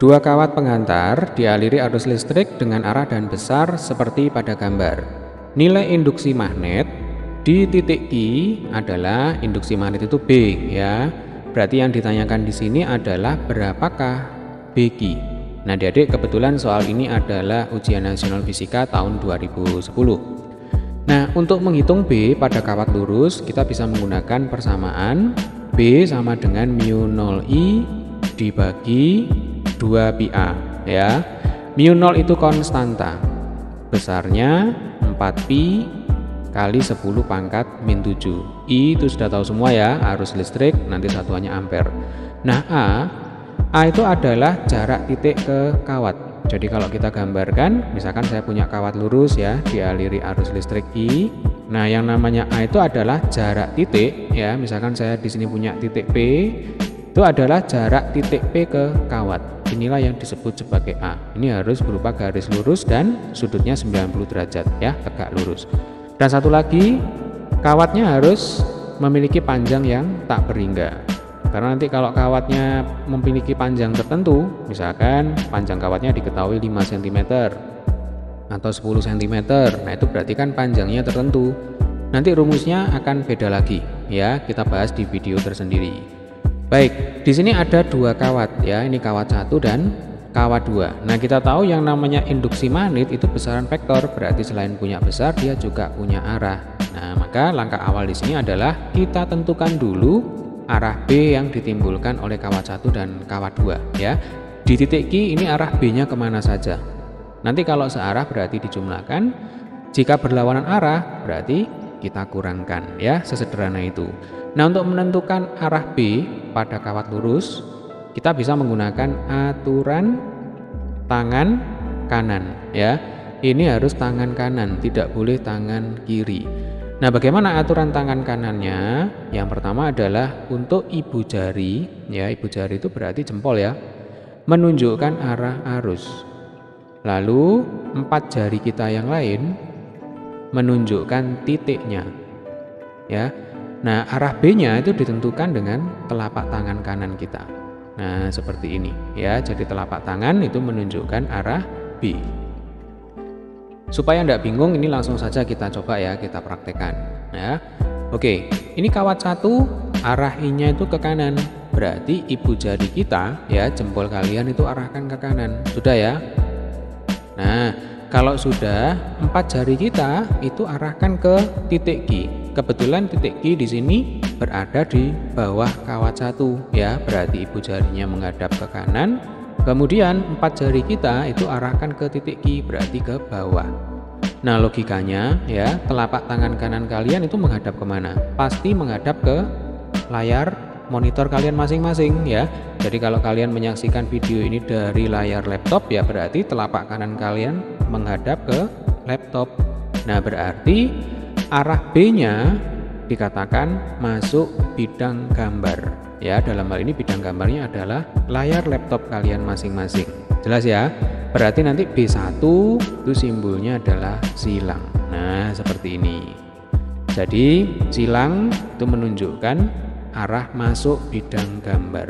Dua kawat pengantar dialiri arus listrik dengan arah dan besar seperti pada gambar. Nilai induksi magnet di titik Q adalah induksi magnet itu B ya. Berarti yang ditanyakan di sini adalah berapakah BQ. Nah, adik-adik, kebetulan soal ini adalah ujian nasional fisika tahun 2010. Nah, untuk menghitung B pada kawat lurus, kita bisa menggunakan persamaan B sama dengan mu 0I dibagi 2πa ya. Mu 0 itu konstanta, besarnya 4pi kali 10 pangkat min 7. I itu sudah tahu semua ya, arus listrik, nanti satuannya ampere. Nah, A itu adalah jarak titik ke kawat. Jadi kalau kita gambarkan, misalkan saya punya kawat lurus ya, dialiri arus listrik I. Nah, yang namanya A itu adalah jarak titik ya. Misalkan saya di sini punya titik P, itu adalah jarak titik P ke kawat. Inilah yang disebut sebagai A. Ini harus berupa garis lurus dan sudutnya 90 derajat ya, tegak lurus. Dan satu lagi, kawatnya harus memiliki panjang yang tak berhingga. Karena nanti kalau kawatnya memiliki panjang tertentu, misalkan panjang kawatnya diketahui 5 cm atau 10 cm, nah itu berarti kan panjangnya tertentu. Nanti rumusnya akan beda lagi ya, kita bahas di video tersendiri. Baik, di sini ada dua kawat ya, ini kawat 1 dan kawat 2. Nah, kita tahu yang namanya induksi magnet itu besaran vektor, berarti selain punya besar dia juga punya arah. Nah, maka langkah awal di sini adalah kita tentukan dulu arah B yang ditimbulkan oleh kawat 1 dan kawat 2 ya. Di titik Q ini arah B-nya kemana saja. Nanti kalau searah berarti dijumlahkan, jika berlawanan arah berarti kita kurangkan ya, sesederhana itu. Nah, untuk menentukan arah B pada kawat lurus, kita bisa menggunakan aturan tangan kanan ya. Ini harus tangan kanan, tidak boleh tangan kiri. Nah, bagaimana aturan tangan kanannya? Yang pertama adalah untuk ibu jari ya, ibu jari itu berarti jempol ya, menunjukkan arah arus. Lalu 4 jari kita yang lain menunjukkan titiknya ya. Nah, arah B-nya itu ditentukan dengan telapak tangan kanan kita. Nah, seperti ini ya. Jadi telapak tangan itu menunjukkan arah B. Supaya tidak bingung, ini langsung saja kita coba ya, kita praktekkan ya. Oke, ini kawat 1, arah I-nya itu ke kanan. Berarti ibu jari kita ya, jempol kalian itu arahkan ke kanan. Sudah ya? Nah, kalau sudah, 4 jari kita itu arahkan ke titik Q. Kebetulan titik Q di sini berada di bawah kawat 1 ya, berarti ibu jarinya menghadap ke kanan. Kemudian 4 jari kita itu arahkan ke titik Q, berarti ke bawah. Nah, logikanya ya, telapak tangan kanan kalian itu menghadap kemana? Pasti menghadap ke layar monitor kalian masing-masing ya. Jadi kalau kalian menyaksikan video ini dari layar laptop ya, berarti telapak kanan kalian menghadap ke laptop. Nah, berarti arah B-nya dikatakan masuk bidang gambar ya. Dalam hal ini bidang gambarnya adalah layar laptop kalian masing-masing. Jelas ya? Berarti nanti B1 itu simbolnya adalah silang. Nah, seperti ini. Jadi silang itu menunjukkan arah masuk bidang gambar.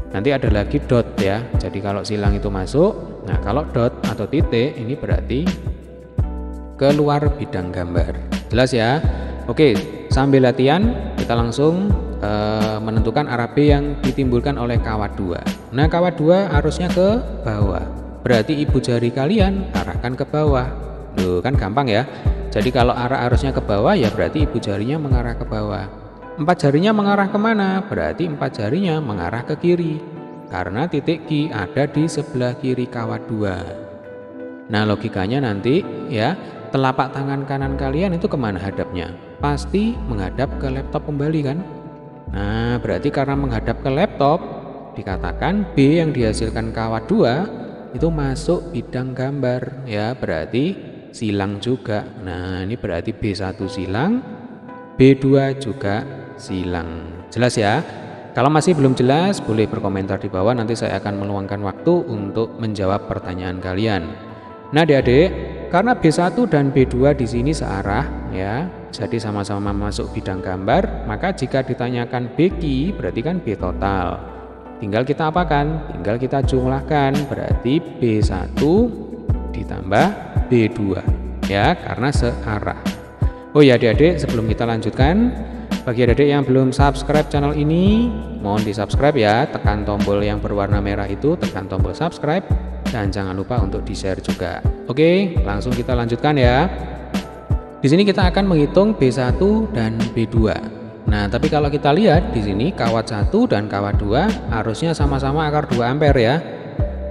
Nanti ada lagi dot ya. Jadi kalau silang itu masuk, nah kalau dot atau titik ini berarti keluar bidang gambar. Jelas ya? Oke, sambil latihan kita langsung menentukan arah B yang ditimbulkan oleh kawat 2. Nah, kawat 2 arusnya ke bawah. Berarti ibu jari kalian arahkan ke bawah. Loh, kan gampang ya. Jadi kalau arah arusnya ke bawah ya berarti ibu jarinya mengarah ke bawah. 4 jarinya mengarah kemana? Berarti 4 jarinya mengarah ke kiri. Karena titik Q ada di sebelah kiri kawat 2. Nah, logikanya nanti ya, telapak tangan kanan kalian itu kemana hadapnya? Pasti menghadap ke laptop kembali kan? Nah, berarti karena menghadap ke laptop, dikatakan B yang dihasilkan kawat 2 itu masuk bidang gambar ya, berarti silang juga. Nah, ini berarti B1 silang, B2 juga silang. Jelas ya? Kalau masih belum jelas, boleh berkomentar di bawah, nanti saya akan meluangkan waktu untuk menjawab pertanyaan kalian. Nah, adik-adik, karena B1 dan B2 di sini searah ya, jadi sama-sama masuk bidang gambar, maka jika ditanyakan BQ berarti kan B total. tinggal kita apakan? Tinggal kita jumlahkan, berarti B1 ditambah B2 ya, karena searah. Oh ya adik-adik, sebelum kita lanjutkan, bagi adik-adik yang belum subscribe channel ini, mohon di subscribe ya, tekan tombol yang berwarna merah itu, tekan tombol subscribe, dan jangan lupa untuk di share juga. Oke, langsung kita lanjutkan ya. Di sini kita akan menghitung B1 dan B2. Nah, tapi kalau kita lihat di sini kawat 1 dan kawat 2 harusnya sama-sama akar 2 ampere ya.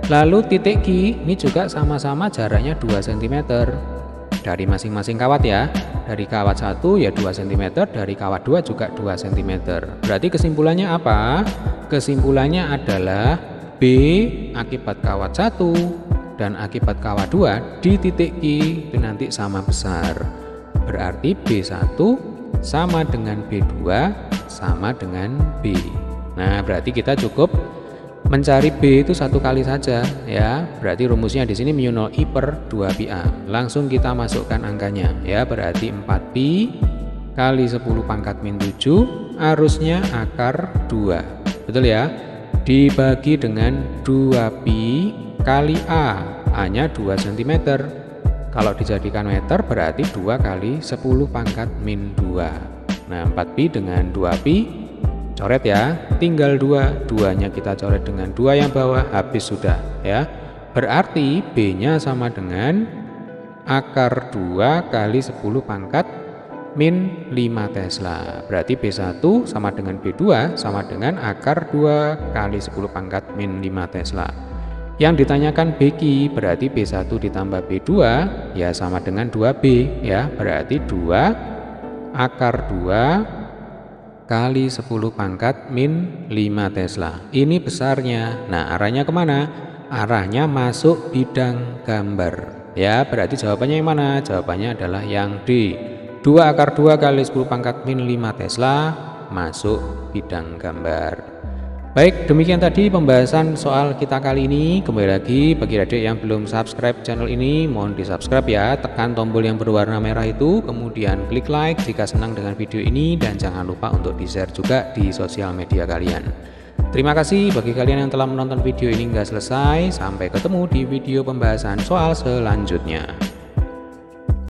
Lalu titik Q ini juga sama-sama jaraknya 2 cm dari masing-masing kawat ya. Dari kawat 1 ya 2 cm, dari kawat 2 juga 2 cm. Berarti kesimpulannya apa? Kesimpulannya adalah B akibat kawat 1 dan akibat kawat 2 di titik Q itu nanti sama besar. Berarti B1 sama dengan B2 sama dengan B. Nah, berarti kita cukup mencari B itu satu kali saja ya. Berarti rumusnya di sini mu 0 I per 2πa. Langsung kita masukkan angkanya ya. Berarti 4π kali 10 pangkat min 7 harusnya akar 2. Betul ya? Dibagi dengan 2π kali A. A-nya 2 cm. Kalau dijadikan meter berarti 2 kali 10 pangkat min 2. Nah, 4π dengan 2π coret ya, tinggal 2, 2-nya kita coret dengan 2 yang bawah, habis sudah ya. Berarti B-nya sama dengan akar 2 kali 10 pangkat min 5 Tesla. Berarti B1 sama dengan B2 sama dengan akar 2 kali 10 pangkat min 5 Tesla. Yang ditanyakan BQ berarti B1 ditambah B2 ya sama dengan 2B ya. Berarti 2 akar 2 kali 10 pangkat min 5 Tesla. Ini besarnya. Nah, arahnya kemana? Arahnya masuk bidang gambar ya. Berarti jawabannya yang mana? Jawabannya adalah yang D. 2 akar 2 kali 10 pangkat min 5 Tesla masuk bidang gambar. Baik, demikian tadi pembahasan soal kita kali ini. Kembali lagi bagi adik yang belum subscribe channel ini, mohon di subscribe ya, tekan tombol yang berwarna merah itu, kemudian klik like jika senang dengan video ini, dan jangan lupa untuk di share juga di sosial media kalian. Terima kasih bagi kalian yang telah menonton video ini hingga selesai. Sampai ketemu di video pembahasan soal selanjutnya.